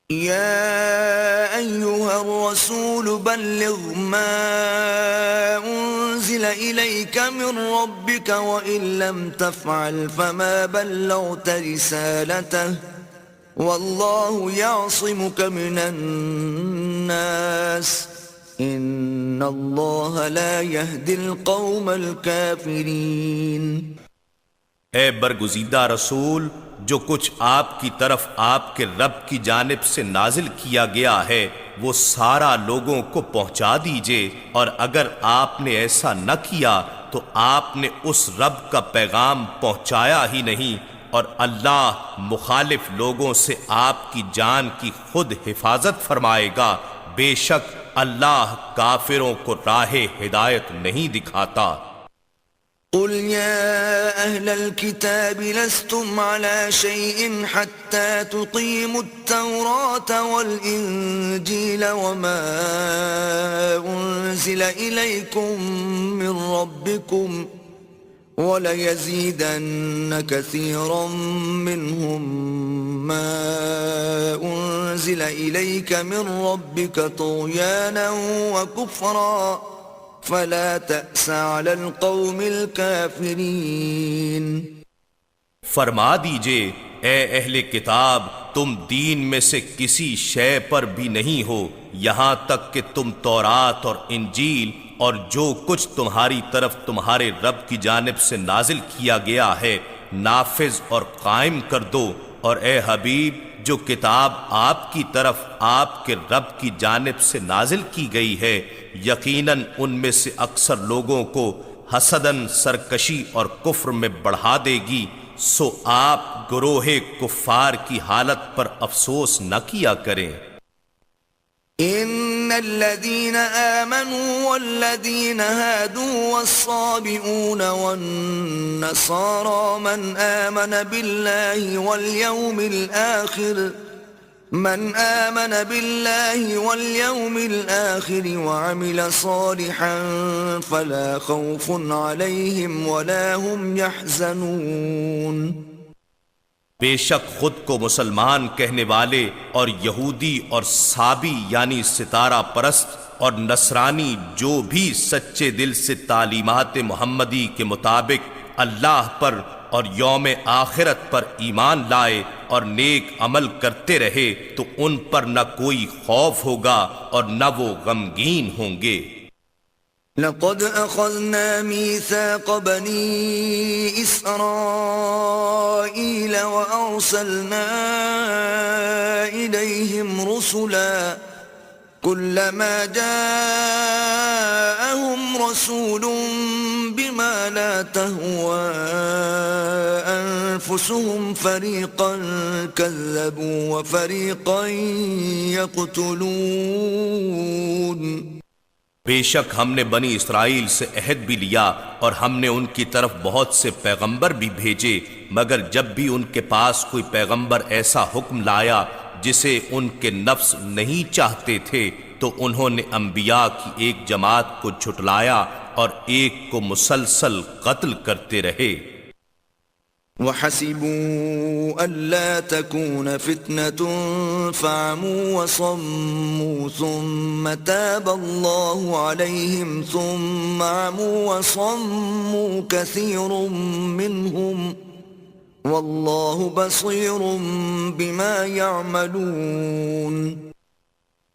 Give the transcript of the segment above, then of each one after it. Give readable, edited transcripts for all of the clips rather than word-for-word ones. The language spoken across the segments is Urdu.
يا أيها الرسول بلغ ما أنزل إليك من ربك وإن لم تفعل فما بلغت رسالته والله يعصمك من الناس إن الله لا يهدي القوم الكافرين۔ اے برگزیدہ رسول، جو کچھ آپ کی طرف آپ کے رب کی جانب سے نازل کیا گیا ہے وہ سارا لوگوں کو پہنچا دیجئے، اور اگر آپ نے ایسا نہ کیا تو آپ نے اس رب کا پیغام پہنچایا ہی نہیں، اور اللہ مخالف لوگوں سے آپ کی جان کی خود حفاظت فرمائے گا۔ بے شک اللہ کافروں کو راہ ہدایت نہیں دکھاتا۔ قل يا أهل الكتاب لستم على شيء حتى تقيموا التوراة والإنجيل وما أنزل إليكم من ربكم وليزيدن كثيرا منهم ما أنزل إليك من ربك طغيانا وكفرا فلا تأس على القوم الكافرين۔ فرما دیجئے اے اہل کتاب، تم دین میں سے کسی شے پر بھی نہیں ہو یہاں تک کہ تم تورات اور انجیل اور جو کچھ تمہاری طرف تمہارے رب کی جانب سے نازل کیا گیا ہے نافذ اور قائم کر دو، اور اے حبیب جو کتاب آپ کی طرف آپ کے رب کی جانب سے نازل کی گئی ہے یقیناً ان میں سے اکثر لوگوں کو حسداً سرکشی اور کفر میں بڑھا دے گی، سو آپ گروہ کفار کی حالت پر افسوس نہ کیا کریں۔ ان الذين آمنوا والذين هادوا والصابئون والنصارى من آمن بالله واليوم الآخر وعمل صالحا فلا خوف عليهم ولا هم يحزنون۔ بے شک خود کو مسلمان کہنے والے اور یہودی اور صابی یعنی ستارہ پرست اور نصرانی جو بھی سچے دل سے تعلیمات محمدی کے مطابق اللہ پر اور یوم آخرت پر ایمان لائے اور نیک عمل کرتے رہے تو ان پر نہ کوئی خوف ہوگا اور نہ وہ غمگین ہوں گے۔ لقد أخذنا ميثاق بني إسرائيل وأرسلنا إليهم رسلا كلما جاءهم رسول بما لا تهوى أنفسهم فريقا كذبوا وفريقا يقتلون۔ بے شک ہم نے بنی اسرائیل سے عہد بھی لیا اور ہم نے ان کی طرف بہت سے پیغمبر بھی بھیجے، مگر جب بھی ان کے پاس کوئی پیغمبر ایسا حکم لایا جسے ان کے نفس نہیں چاہتے تھے تو انہوں نے انبیاء کی ایک جماعت کو جھٹلایا اور ایک کو مسلسل قتل کرتے رہے۔ وَحَسِبُوا أَلَّا تَكُونَ فِتْنَةٌ فَعَمُوا وَصَمُّوا ثُمَّ تَابَ اللَّهُ عَلَيْهِمْ ثُمَّ عَمُوا وَصَمُّوا كَثِيرٌ مِّنْهُمْ وَاللَّهُ بَصِيرٌ بِمَا يَعْمَلُونَ۔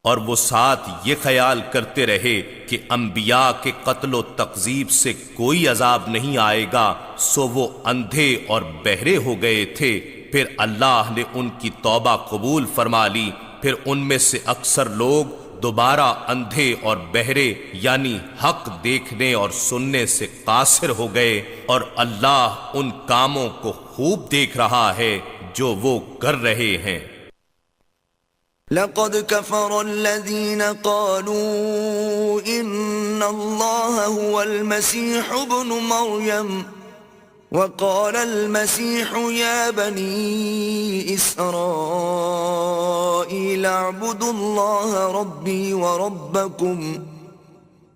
اور وہ ساتھ یہ خیال کرتے رہے کہ انبیاء کے قتل و تکذیب سے کوئی عذاب نہیں آئے گا، سو وہ اندھے اور بہرے ہو گئے تھے، پھر اللہ نے ان کی توبہ قبول فرما لی، پھر ان میں سے اکثر لوگ دوبارہ اندھے اور بہرے یعنی حق دیکھنے اور سننے سے قاصر ہو گئے، اور اللہ ان کاموں کو خوب دیکھ رہا ہے جو وہ کر رہے ہیں۔ لقد كفر الذين قالوا إن الله هو المسيح ابن مريم وقال المسيح يا بني إسرائيل اعبدوا الله ربي وربكم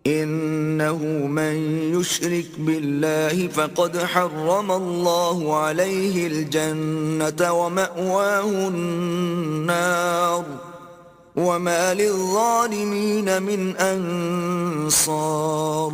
إنه من يشرك بالله فقد حرم الله عليه الجنة ومأواه النار وما للظالمين من انصار۔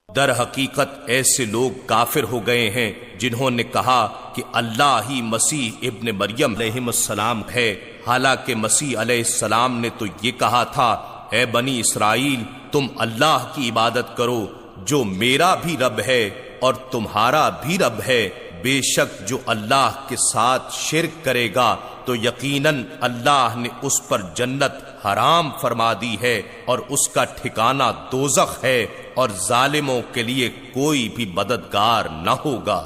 در حقیقت ایسے لوگ کافر ہو گئے ہیں جنہوں نے کہا کہ اللہ ہی مسیح ابن مریم علیہ السلام ہے، حالانکہ مسیح علیہ السلام نے تو یہ کہا تھا، اے بنی اسرائیل تم اللہ کی عبادت کرو جو میرا بھی رب ہے اور تمہارا بھی رب ہے، بے شک جو اللہ کے ساتھ شرک کرے گا تو یقیناً اللہ نے اس پر جنت حرام فرما دی ہے اور اس کا ٹھکانہ دوزخ ہے، اور ظالموں کے لیے کوئی بھی مددگار نہ ہوگا۔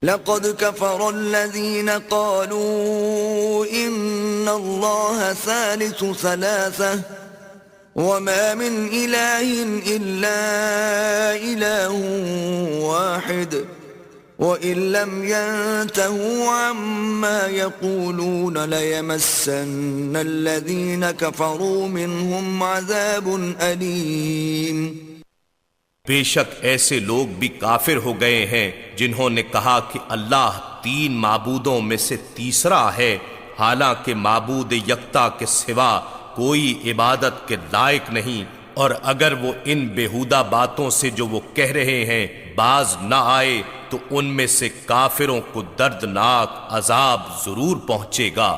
لقد كفر الذين قالوا إن الله ثالث ثلاثة وما من إله إلا إله واحد وإن لم ينتهوا عما يقولون ليمسن الذين كفروا منهم عذاب أليم۔ بے شک ایسے لوگ بھی کافر ہو گئے ہیں جنہوں نے کہا کہ اللہ تین معبودوں میں سے تیسرا ہے، حالانکہ معبود یکتا کے سوا کوئی عبادت کے لائق نہیں، اور اگر وہ ان بیہودہ باتوں سے جو وہ کہہ رہے ہیں باز نہ آئے تو ان میں سے کافروں کو دردناک عذاب ضرور پہنچے گا۔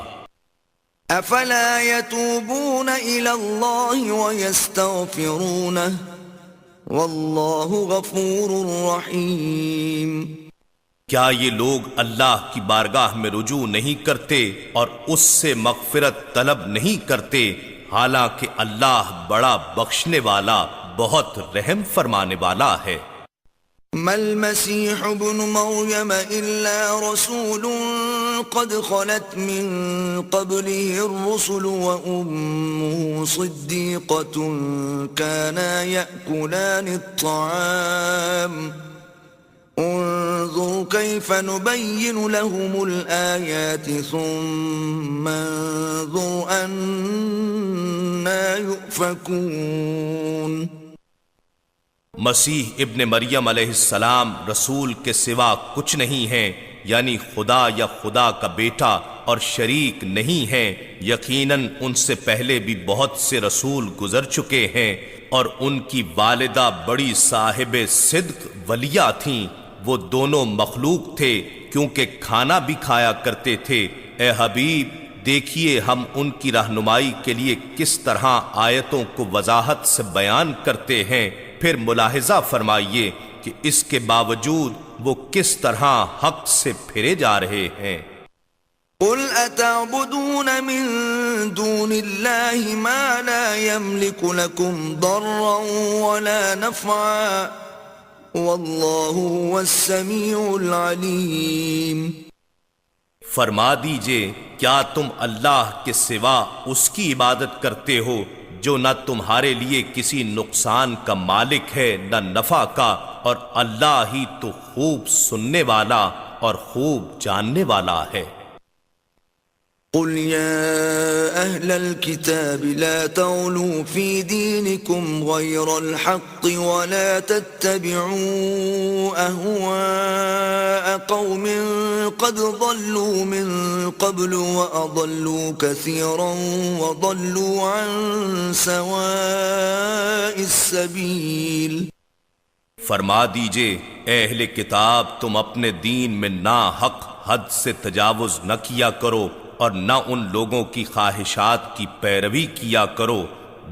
افلا يتوبون الى الله ويستغفرونه واللہ غفور رحیم۔ کیا یہ لوگ اللہ کی بارگاہ میں رجوع نہیں کرتے اور اس سے مغفرت طلب نہیں کرتے، حالانکہ اللہ بڑا بخشنے والا بہت رحم فرمانے والا ہے۔ ما المسيح ابن مريم إلا رسول قد خلت من قبله الرسل وأمه صديقة كانا يأكلان الطعام انظر كيف نبين لهم الآيات ثم انظر أنا يؤفكون۔ مسیح ابن مریم علیہ السلام رسول کے سوا کچھ نہیں ہیں، یعنی خدا یا خدا کا بیٹا اور شریک نہیں ہیں، یقیناً ان سے پہلے بھی بہت سے رسول گزر چکے ہیں، اور ان کی والدہ بڑی صاحب صدق ولیہ تھیں، وہ دونوں مخلوق تھے کیونکہ کھانا بھی کھایا کرتے تھے۔ اے حبیب دیکھیے ہم ان کی رہنمائی کے لیے کس طرح آیتوں کو وضاحت سے بیان کرتے ہیں، پھر ملاحظہ فرمائیے کہ اس کے باوجود وہ کس طرح حق سے پھرے جا رہے ہیں۔ قل اتعبدون من دون اللہ ما لا يملك لكم ضرا ولا نفعا واللہ هو السمیع العلیم۔ فرما دیجئے کیا تم اللہ کے سوا اس کی عبادت کرتے ہو جو نہ تمہارے لیے کسی نقصان کا مالک ہے نہ نفع کا، اور اللہ ہی تو خوب سننے والا اور خوب جاننے والا ہے۔ قل يا أهل الكتاب لا تغلوا في دينكم غير الحق ولا تتبعوا أهواء قوم قد ضلوا من قبل وأضلوا كثيرا وضلوا عن سواء السبيل۔ فرما دیجئے اے اہل کتاب تم اپنے دین میں ناحق حد سے تجاوز نہ کیا کرو اور نہ ان لوگوں کی خواہشات کی پیروی کیا کرو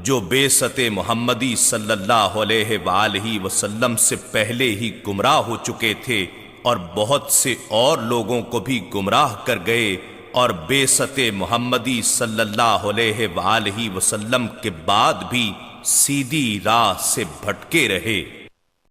جو بعثت محمدی صلی اللہ علیہ وآلہ وسلم سے پہلے ہی گمراہ ہو چکے تھے، اور بہت سے اور لوگوں کو بھی گمراہ کر گئے، اور بعثت محمدی صلی اللہ علیہ وآلہ وسلم کے بعد بھی سیدھی راہ سے بھٹکے رہے۔